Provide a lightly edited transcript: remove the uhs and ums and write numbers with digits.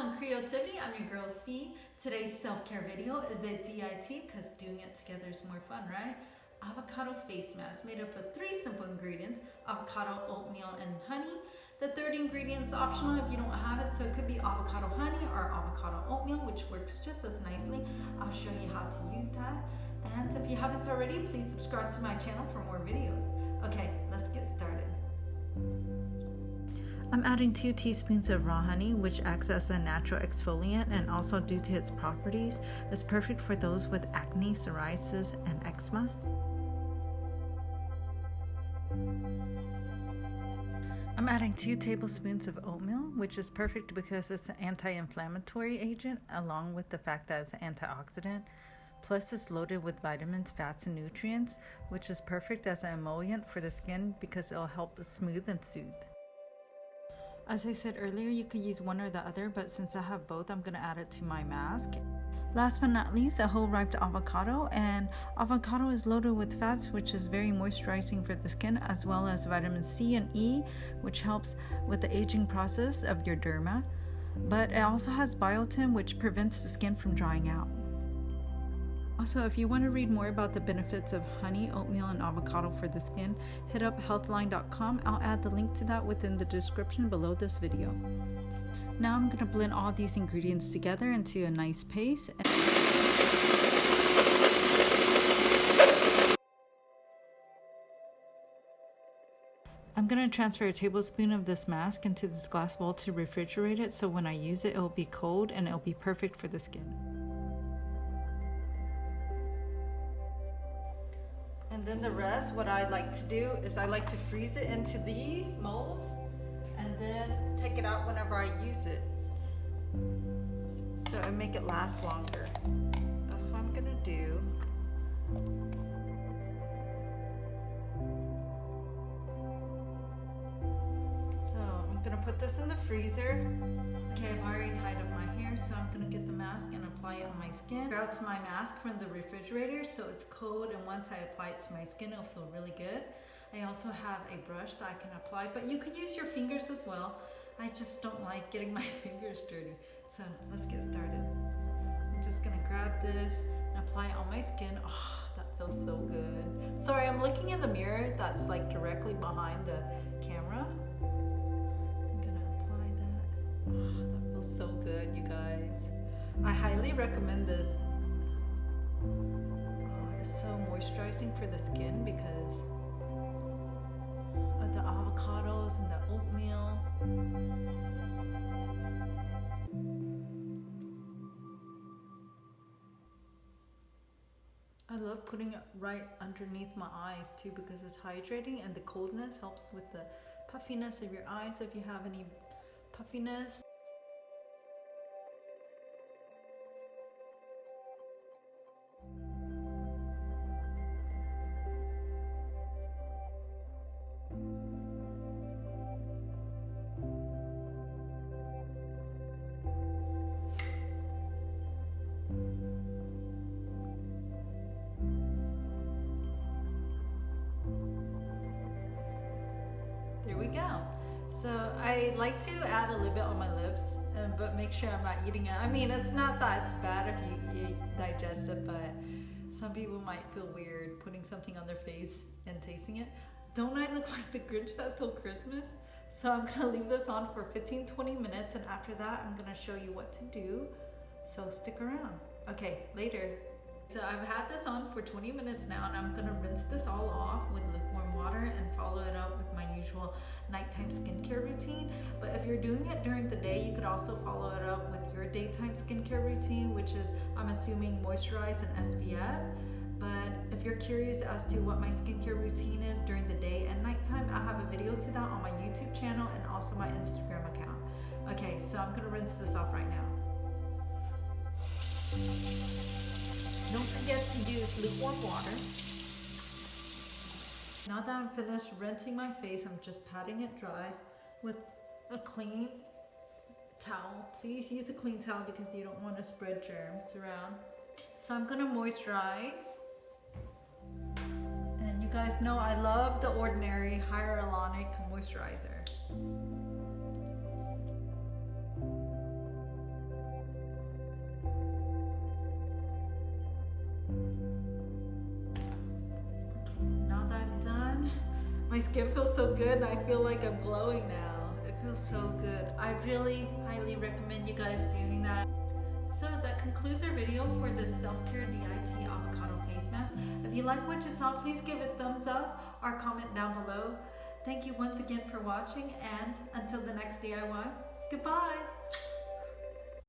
on Creativity. I'm your girl C. Today's self-care video is a DIT because doing it together is more fun, right? Avocado face mask made up of 3 simple ingredients: avocado, oatmeal, and honey. The third ingredient is optional if you don't have it, so it could be avocado honey or avocado oatmeal, which works just as nicely. I'll show you how to use that. And if you haven't already, please subscribe to my channel for more videos. Okay, let's get started. I'm adding 2 teaspoons of raw honey, which acts as a natural exfoliant and also, due to its properties, is perfect for those with acne, psoriasis, and eczema. I'm adding 2 tablespoons of oatmeal, which is perfect because it's an anti-inflammatory agent, along with the fact that it's an antioxidant. Plus, it's loaded with vitamins, fats, and nutrients, which is perfect as an emollient for the skin because it'll help smooth and soothe. As I said earlier, you could use one or the other, but since I have both, I'm going to add it to my mask. Last but not least, a whole ripe avocado. And avocado is loaded with fats, which is very moisturizing for the skin, as well as vitamin C and E, which helps with the aging process of your derma. But it also has biotin, which prevents the skin from drying out. Also, if you want to read more about the benefits of honey, oatmeal, and avocado for the skin, hit up healthline.com. I'll add the link to that within the description below this video. Now I'm going to blend all these ingredients together into a nice paste. I'm going to transfer a tablespoon of this mask into this glass bowl to refrigerate it, so when I use it, it'll be cold and it'll be perfect for the skin. And then the rest, what I like to do is I like to freeze it into these molds and then take it out whenever I use it, so I make it last longer. That's what I'm gonna do. So I'm gonna put this in the freezer. Okay, I've already tied up my hair, so I'm gonna get the mask and apply it on my skin. Out to my mask from the refrigerator, so it's cold, and once I apply it to my skin, it'll feel really good. I also have a brush that I can apply, but you could use your fingers as well. I just don't like getting my fingers dirty. So let's get started. I'm just gonna grab this and apply it on my skin. Oh, that feels so good. Sorry, I'm looking in the mirror that's like directly behind the camera. Oh, that feels so good, you guys. I highly recommend this. Oh, it's so moisturizing for the skin because of the avocados and the oatmeal. I love putting it right underneath my eyes too because it's hydrating, and the coldness helps with the puffiness of your eyes if you have any puffiness. There we go. So I like to add a little bit on my lips, but make sure I'm not eating it. I mean, it's not that it's bad if you digest it, but some people might feel weird putting something on their face and tasting it. Don't I look like the Grinch that stole Christmas? So I'm gonna leave this on for 15-20 minutes, and after that, I'm gonna show you what to do. So stick around. Okay, later. So I've had this on for 20 minutes now, and I'm gonna rinse this all off with lukewarm water and follow it up with my usual nighttime skincare routine. But if you're doing it during the day, you could also follow it up with your daytime skincare routine, which is, I'm assuming, moisturize and SPF. But if you're curious as to what my skincare routine is during the day and nighttime, I have a video to that on my YouTube channel and also my Instagram account. Okay, so I'm gonna rinse this off right now. Don't forget to use lukewarm water. Now that I'm finished rinsing my face, I'm just patting it dry with a clean towel. Please use a clean towel because you don't want to spread germs around. So I'm gonna moisturize. And you guys know I love the Ordinary Hyaluronic Moisturizer. My skin feels so good and I feel like I'm glowing now. It feels so good. I really highly recommend you guys doing that. So that concludes our video for this self-care DIT avocado face mask. If you like what you saw, please give it a thumbs up or comment down below. Thank you once again for watching, and until the next DIY, goodbye.